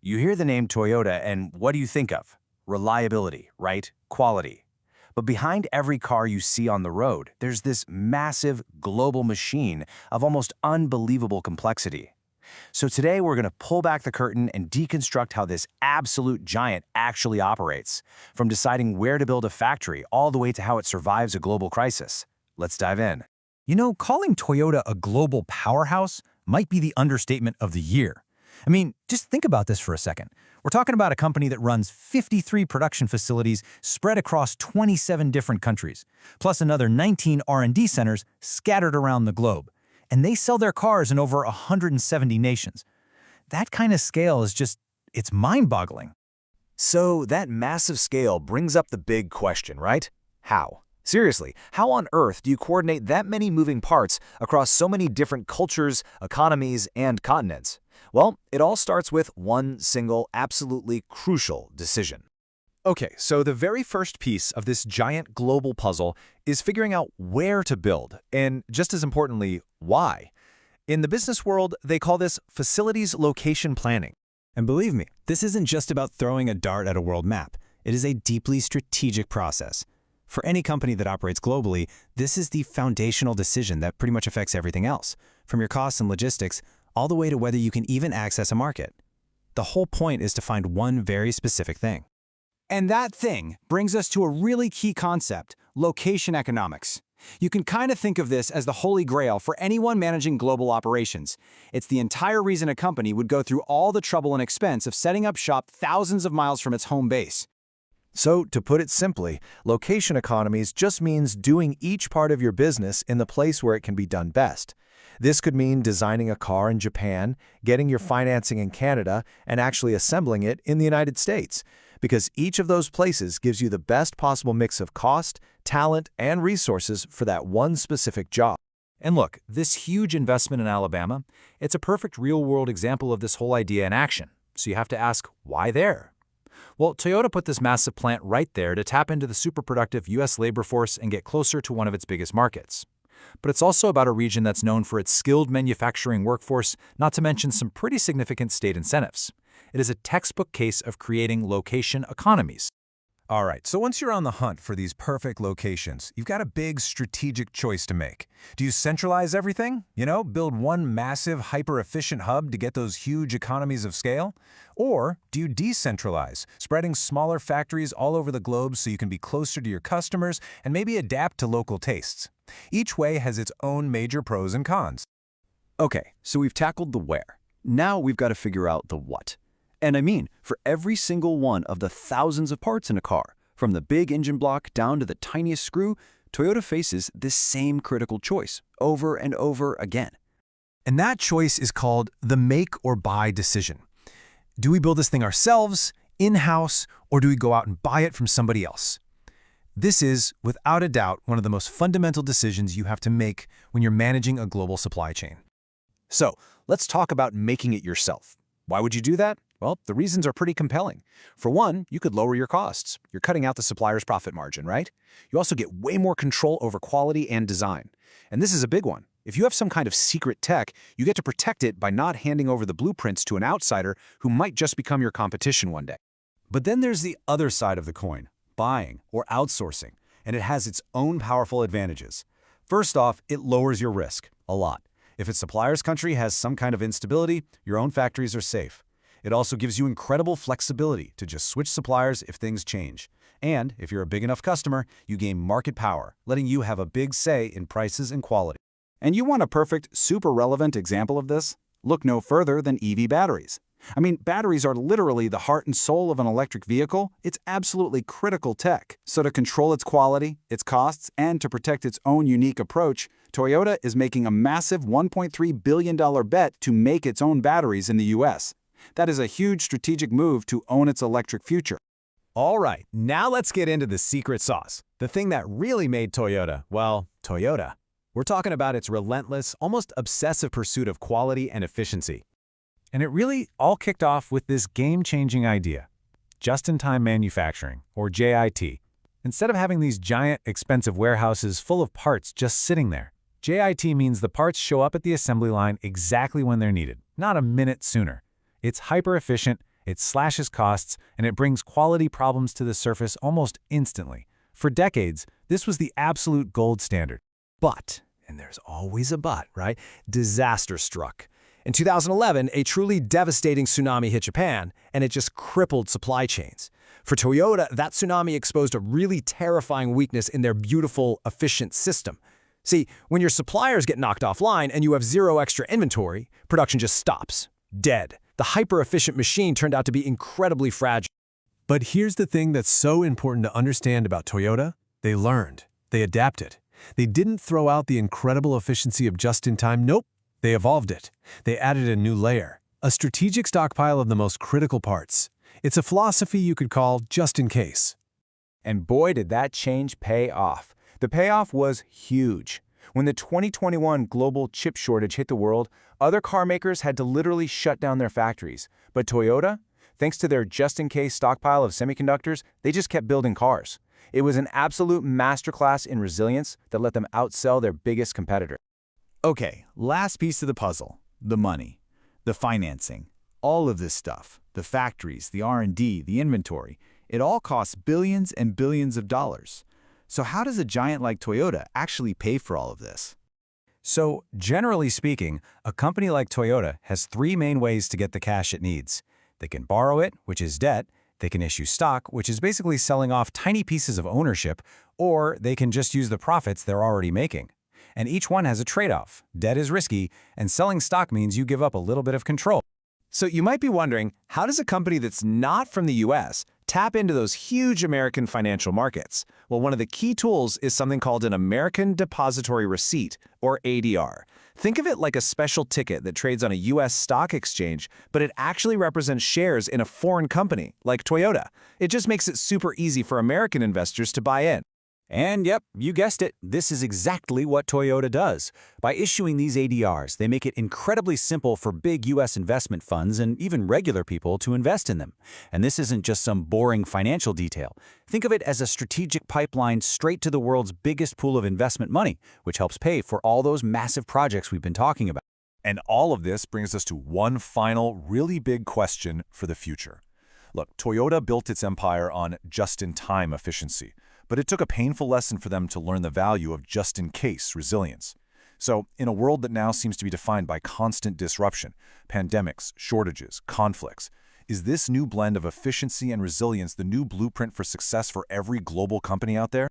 You hear the name Toyota and what do you think of? Reliability, right? Quality. But behind every car you see on the road, there's this massive global machine of almost unbelievable complexity. So today we're going to pull back the curtain and deconstruct how this absolute giant actually operates, from deciding where to build a factory all the way to how it survives a global crisis. Let's dive in. Calling Toyota a global powerhouse might be the understatement of the year. Just think about this for a second. We're talking about a company that runs 53 production facilities spread across 27 different countries, plus another 19 R&D centers scattered around the globe. And they sell their cars in over 170 nations. That kind of scale it's mind-boggling. So that massive scale brings up the big question, right? How? Seriously, how on earth do you coordinate that many moving parts across so many different cultures, economies, and continents? Well, it all starts with one single, absolutely crucial decision. Okay, so the very first piece of this giant global puzzle is figuring out where to build, and just as importantly, why. In the business world, they call this facilities location planning. And believe me, this isn't just about throwing a dart at a world map. It is a deeply strategic process. For any company that operates globally, this is the foundational decision that pretty much affects everything else, from your costs and logistics all the way to whether you can even access a market. The whole point is to find one very specific thing. And that thing brings us to a really key concept, location economics. You can kind of think of this as the holy grail for anyone managing global operations. It's the entire reason a company would go through all the trouble and expense of setting up shop thousands of miles from its home base. So, to put it simply, location economies just means doing each part of your business in the place where it can be done best. This could mean designing a car in Japan, getting your financing in Canada, and actually assembling it in the United States, because each of those places gives you the best possible mix of cost, talent, and resources for that one specific job. And look, this huge investment in Alabama, it's a perfect real-world example of this whole idea in action. So you have to ask, why there? Well, Toyota put this massive plant right there to tap into the super productive U.S. labor force and get closer to one of its biggest markets. But it's also about a region that's known for its skilled manufacturing workforce, not to mention some pretty significant state incentives. It is a textbook case of creating location economies. All right, so once you're on the hunt for these perfect locations, you've got a big strategic choice to make. Do you centralize everything? Build one massive, hyper-efficient hub to get those huge economies of scale? Or do you decentralize, spreading smaller factories all over the globe so you can be closer to your customers and maybe adapt to local tastes? Each way has its own major pros and cons. Okay, so we've tackled the where. Now we've got to figure out the what. And for every single one of the thousands of parts in a car, from the big engine block down to the tiniest screw, Toyota faces this same critical choice over and over again. And that choice is called the make or buy decision. Do we build this thing ourselves, in-house, or do we go out and buy it from somebody else? This is, without a doubt, one of the most fundamental decisions you have to make when you're managing a global supply chain. So, let's talk about making it yourself. Why would you do that? Well, the reasons are pretty compelling. For one, you could lower your costs. You're cutting out the supplier's profit margin, right? You also get way more control over quality and design. And this is a big one. If you have some kind of secret tech, you get to protect it by not handing over the blueprints to an outsider who might just become your competition one day. But then there's the other side of the coin, buying or outsourcing, and it has its own powerful advantages. First off, it lowers your risk a lot. If its supplier's country has some kind of instability, your own factories are safe. It also gives you incredible flexibility to just switch suppliers if things change. And if you're a big enough customer, you gain market power, letting you have a big say in prices and quality. And you want a perfect, super relevant example of this? Look no further than EV batteries. Batteries are literally the heart and soul of an electric vehicle. It's absolutely critical tech. So to control its quality, its costs, and to protect its own unique approach, Toyota is making a massive $1.3 billion bet to make its own batteries in the US. That is a huge strategic move to own its electric future. All right, now let's get into the secret sauce, the thing that really made Toyota, well, Toyota. We're talking about its relentless, almost obsessive pursuit of quality and efficiency. And it really all kicked off with this game-changing idea, just-in-time manufacturing, or JIT. Instead of having these giant, expensive warehouses full of parts just sitting there, JIT means the parts show up at the assembly line exactly when they're needed, not a minute sooner. It's hyper-efficient, It slashes costs, and it brings quality problems to the surface almost instantly. For decades, this was the absolute gold standard. But, and there's always a but, right? Disaster struck. In 2011, a truly devastating tsunami hit Japan, and it just crippled supply chains. For Toyota, that tsunami exposed a really terrifying weakness in their beautiful, efficient system. See, when your suppliers get knocked offline and you have zero extra inventory, production just stops. Dead. The hyper-efficient machine turned out to be incredibly fragile. But here's the thing that's so important to understand about Toyota. They learned. They adapted. They didn't throw out the incredible efficiency of just-in-time. Nope. They evolved it. They added a new layer, a strategic stockpile of the most critical parts. It's a philosophy you could call just in case. And boy, did that change pay off. The payoff was huge. When the 2021 global chip shortage hit the world, other car makers had to literally shut down their factories. But Toyota, thanks to their just-in-case stockpile of semiconductors, they just kept building cars. It was an absolute masterclass in resilience that let them outsell their biggest competitor. Okay, last piece of the puzzle, the money, the financing, all of this stuff, the factories, the R&D, the inventory, it all costs billions and billions of dollars. So how does a giant like Toyota actually pay for all of this? So, generally speaking, a company like Toyota has three main ways to get the cash it needs. They can borrow it, which is debt, they can issue stock, which is basically selling off tiny pieces of ownership, or they can just use the profits they're already making. And each one has a trade-off. Debt is risky, and selling stock means you give up a little bit of control. So you might be wondering, how does a company that's not from the US tap into those huge American financial markets? Well, one of the key tools is something called an American Depository Receipt, or ADR. Think of it like a special ticket that trades on a US stock exchange, but it actually represents shares in a foreign company, like Toyota. It just makes it super easy for American investors to buy in. And yep, you guessed it, this is exactly what Toyota does. By issuing these ADRs, they make it incredibly simple for big U.S. investment funds and even regular people to invest in them. And this isn't just some boring financial detail. Think of it as a strategic pipeline straight to the world's biggest pool of investment money, which helps pay for all those massive projects we've been talking about. And all of this brings us to one final, really big question for the future. Look, Toyota built its empire on just-in-time efficiency, but it took a painful lesson for them to learn the value of just-in-case resilience. So, in a world that now seems to be defined by constant disruption, pandemics, shortages, conflicts, is this new blend of efficiency and resilience the new blueprint for success for every global company out there?